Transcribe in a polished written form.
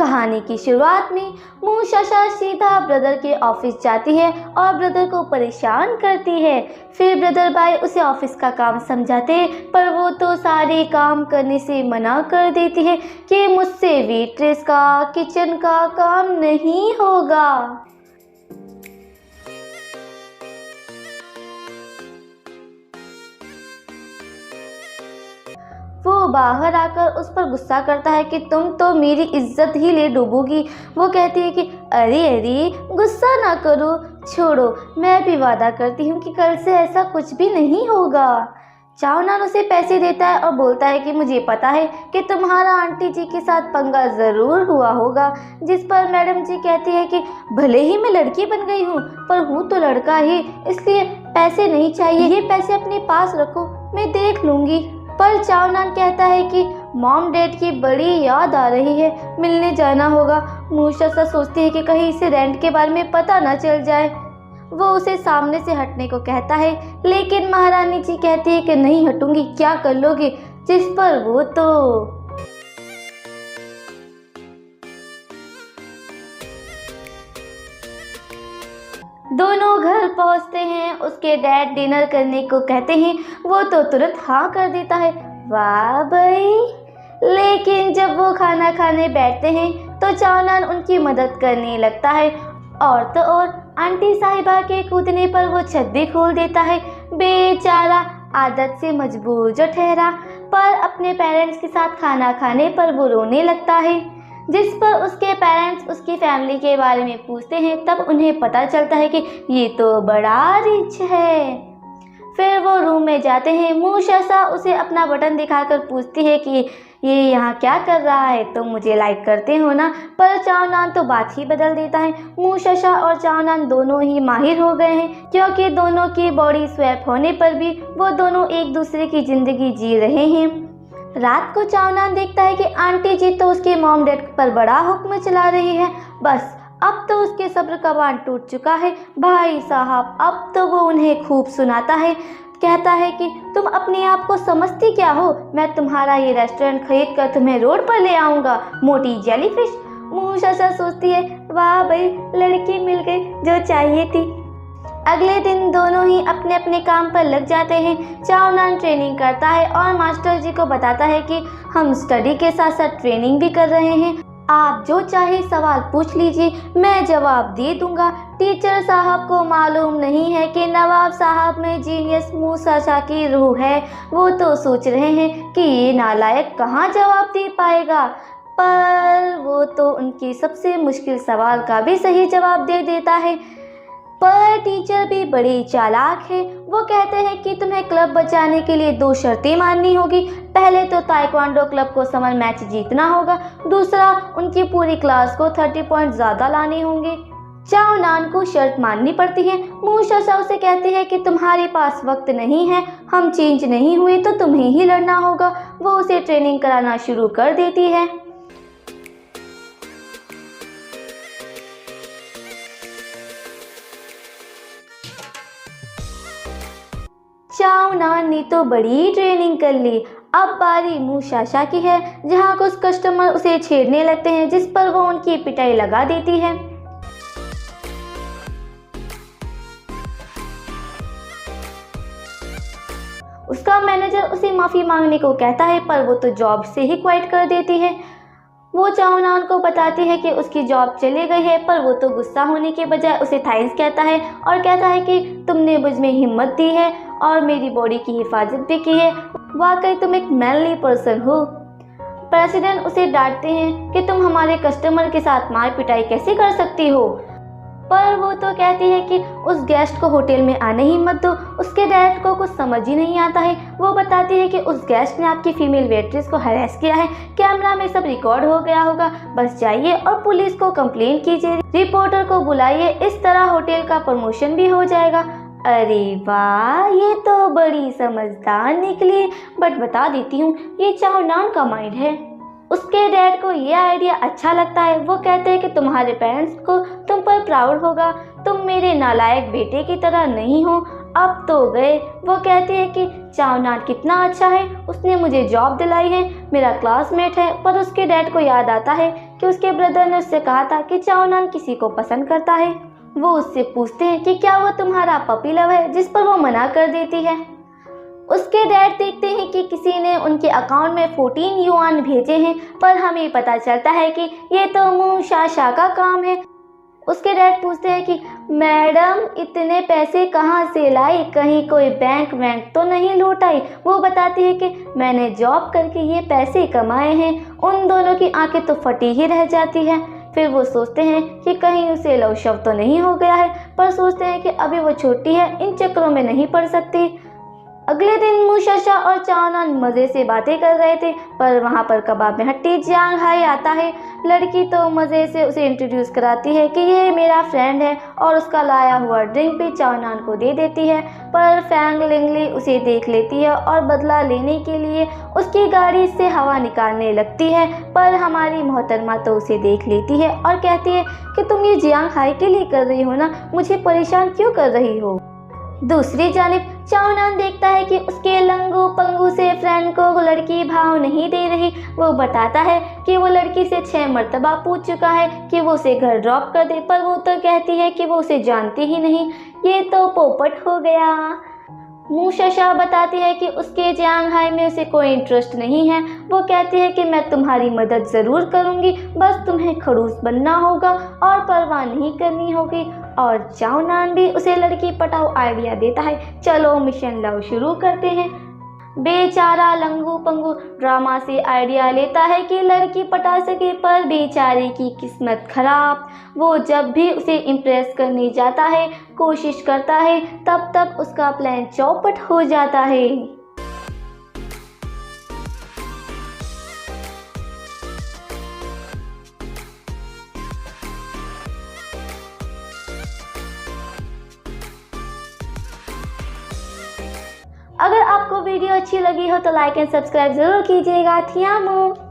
कहानी की शुरुआत में मूशाशा सीधा ब्रदर के ऑफिस जाती है और ब्रदर को परेशान करती है। फिर ब्रदर भाई उसे ऑफिस का काम समझाते हैं, पर वो तो सारे काम करने से मना कर देती है कि मुझसे वेट्रेस का, किचन का काम नहीं होगा। वो बाहर आकर उस पर गुस्सा करता है कि तुम तो मेरी इज्जत ही ले डूबोगी। वो कहती है कि अरे अरे गुस्सा ना करो, छोड़ो, मैं भी वादा करती हूँ कि कल से ऐसा कुछ भी नहीं होगा। चावनान उसे पैसे देता है और बोलता है कि मुझे पता है कि तुम्हारा आंटी जी के साथ पंगा ज़रूर हुआ होगा। जिस पर मैडम जी कहती है कि भले ही मैं लड़की बन गई हूँ, पर हूँ तो लड़का ही, इसलिए पैसे नहीं चाहिए, ये पैसे अपने पास रखो, मैं देख लूँगी। पर चावनान कहता है कि मॉम डैड की बड़ी याद आ रही है, मिलने जाना होगा। मूशाशा सोचती है कि कहीं इसे रेंट के बारे में पता ना चल जाए। वो उसे सामने से हटने को कहता है, लेकिन महारानी जी कहती है कि नहीं हटूंगी, क्या कर लोगे। जिस पर वो तो दोनों घर पहुंचते हैं। उसके डैड डिनर करने को कहते हैं, वो तो तुरंत हाँ कर देता है। वाह भाई। लेकिन जब वो खाना खाने बैठते हैं तो चावनान उनकी मदद करने लगता है, और तो और आंटी साहिबा के कूदने पर वो छत भी खोल देता है। बेचारा आदत से मजबूर जो ठहरा, पर अपने पेरेंट्स के साथ खाना खाने पर वो रोने लगता है। जिस पर उसके पेरेंट्स उसकी फैमिली के बारे में पूछते हैं, तब उन्हें पता चलता है कि ये तो बड़ा रिच है। फिर वो रूम में जाते हैं। मूशाशा उसे अपना बटन दिखाकर पूछती है कि ये यहाँ क्या कर रहा है, तुम मुझे लाइक करते हो ना। पर चावनान तो बात ही बदल देता है। मूशाशा और चावनान दोनों ही माहिर हो गए हैं, क्योंकि दोनों की बॉडी स्वैप होने पर भी वो दोनों एक दूसरे की जिंदगी जी रहे हैं। रात को चावनान देखता है कि आंटी जी तो उसके मॉम डैड पर बड़ा हुक्म चला रही है। बस अब तो उसके सब्र का बांध टूट चुका है। भाई साहब अब तो वो उन्हें खूब सुनाता है, कहता है कि तुम अपने आप को समझती क्या हो, मैं तुम्हारा ये रेस्टोरेंट खरीद कर तुम्हें रोड पर ले आऊँगा, मोटी जेलीफिश। मूशाशा सोचती है, वाह भाई, लड़की मिल गई जो चाहिए थी। अगले दिन दोनों ही अपने अपने काम पर लग जाते हैं। चावनान ट्रेनिंग करता है और मास्टर जी को बताता है कि हम स्टडी के साथ साथ ट्रेनिंग भी कर रहे हैं, आप जो चाहे सवाल पूछ लीजिए, मैं जवाब दे दूंगा। टीचर साहब को मालूम नहीं है कि नवाब साहब में जीनियस मूशाशा की रूह है। वो तो सोच रहे हैं कि ये नालायक कहाँ जवाब दे पाएगा, पर वो तो उनकी सबसे मुश्किल सवाल का भी सही जवाब दे देता है। पर टीचर भी बड़े चालाक है। वो कहते हैं कि तुम्हें क्लब बचाने के लिए 2 शर्तें माननी होगी। पहले तो ताइक्वांडो क्लब को समर मैच जीतना होगा, दूसरा उनकी पूरी क्लास को 30 पॉइंट ज़्यादा लाने होंगे। चावनान को शर्त माननी पड़ती है। मूशाशा उसे कहती है कि तुम्हारे पास वक्त नहीं है, हम चेंज नहीं हुए तो तुम्हें ही लड़ना होगा। वो उसे ट्रेनिंग कराना शुरू कर देती है। चावनान ने तो बड़ी ट्रेनिंग कर ली। अब बारी मूशाशा की है, जहाँ कुछ कस्टमर उसे छेड़ने लगते हैं, जिस पर वो उनकी पिटाई लगा देती है। उसका मैनेजर उसे माफ़ी मांगने को कहता है, पर वो तो जॉब से ही क्विट कर देती है। वो चावनान को बताती है कि उसकी जॉब चली गई है, पर वो तो गुस्सा होने के बजाय उसे थैंक्स कहता है और कहता है कि तुमने मुझ में हिम्मत दी है और मेरी बॉडी की हिफाजत भी की है, वाकई तुम एक मैनली पर्सन हो। प्रेसिडेंट उसे डांटते हैं कि तुम हमारे कस्टमर के साथ मार पिटाई कैसे कर सकती हो, पर वो तो कहती है कि उस गेस्ट को होटल में आने ही मत दो, उसके डैड को कुछ समझ ही नहीं आता है। वो बताती है कि उस गेस्ट ने आपकी फीमेल वेट्रेस को हरास किया है, कैमरा में सब रिकॉर्ड हो गया होगा, बस जाइए और पुलिस को कंप्लेंट कीजिए, रिपोर्टर को बुलाइए, इस तरह होटल का प्रमोशन भी हो जाएगा। अरे वाह, ये तो बड़ी समझदार निकली, बट बता देती हूँ ये चावनान का माइंड है। उसके डैड को ये आइडिया अच्छा लगता है। वो कहते हैं कि तुम्हारे पेरेंट्स को तुम पर प्राउड होगा, तुम मेरे नालायक बेटे की तरह नहीं हो। अब तो गए। वो कहते हैं कि चावनान कितना अच्छा है, उसने मुझे जॉब दिलाई है, मेरा क्लासमेट है। पर उसके डैड को याद आता है कि उसके ब्रदर ने उससे कहा था कि चाओनान किसी को पसंद करता है। वो उससे पूछते हैं कि क्या वो तुम्हारा पपी लव है, जिस पर वो मना कर देती है। उसके डैड देखते हैं कि किसी ने उनके अकाउंट में 14 युआन भेजे हैं, पर हमें पता चलता है कि ये तो मूशाशा का काम है। उसके डैड पूछते हैं कि मैडम इतने पैसे कहाँ से लाई, कहीं कोई बैंक तो नहीं लूट आई। वो बताती है कि मैंने जॉब करके ये पैसे कमाए हैं। उन दोनों की आंखें तो फटी ही रह जाती है। फिर वो सोचते हैं कि कहीं उसे लव शव तो नहीं हो गया है, पर सोचते हैं कि अभी वो छोटी है, इन चक्करों में नहीं पड़ सकती। अगले दिन मूशाशा और चाओनान मज़े से बातें कर रहे थे, पर वहाँ पर कबाब में हट्टी जियांग हाई आता है। लड़की तो मज़े से उसे इंट्रोड्यूस कराती है कि ये मेरा फ्रेंड है और उसका लाया हुआ ड्रिंक भी चाओनान को दे देती है, पर फैंग लिंगली उसे देख लेती है और बदला लेने के लिए उसकी गाड़ी से हवा निकालने लगती है। पर हमारी मोहतरमा तो उसे देख लेती है और कहती है कि तुम ये जियांग हाई के लिए कर रही हो ना, मुझे परेशान क्यों कर रही हो। दूसरी जानिब चाओनान देखता है कि उसके लंगू पंगू से फ्रेंड को वो लड़की भाव नहीं दे रही। वो बताता है कि वो लड़की से 6 मर्तबा पूछ चुका है कि वो उसे घर ड्रॉप कर दे, पर वो तो कहती है कि वो उसे जानती ही नहीं। ये तो पोपट हो गया। मूशाशा बताती है कि उसके जियांग हाई में उसे कोई इंटरेस्ट नहीं है। वो कहती है कि मैं तुम्हारी मदद ज़रूर करूँगी, बस तुम्हें खड़ूस बनना होगा और परवाह नहीं करनी होगी। और चाओनान भी उसे लड़की पटाओ आइडिया देता है, चलो मिशन लव शुरू करते हैं। बेचारा लंगू पंगू ड्रामा से आइडिया लेता है कि लड़की पटा सके, पर बेचारे की किस्मत खराब। वो जब भी उसे इम्प्रेस करने जाता है, कोशिश करता है, तब उसका प्लान चौपट हो जाता है। अगर आपको वीडियो अच्छी लगी हो तो लाइक एंड सब्सक्राइब जरूर कीजिएगा। थियामो।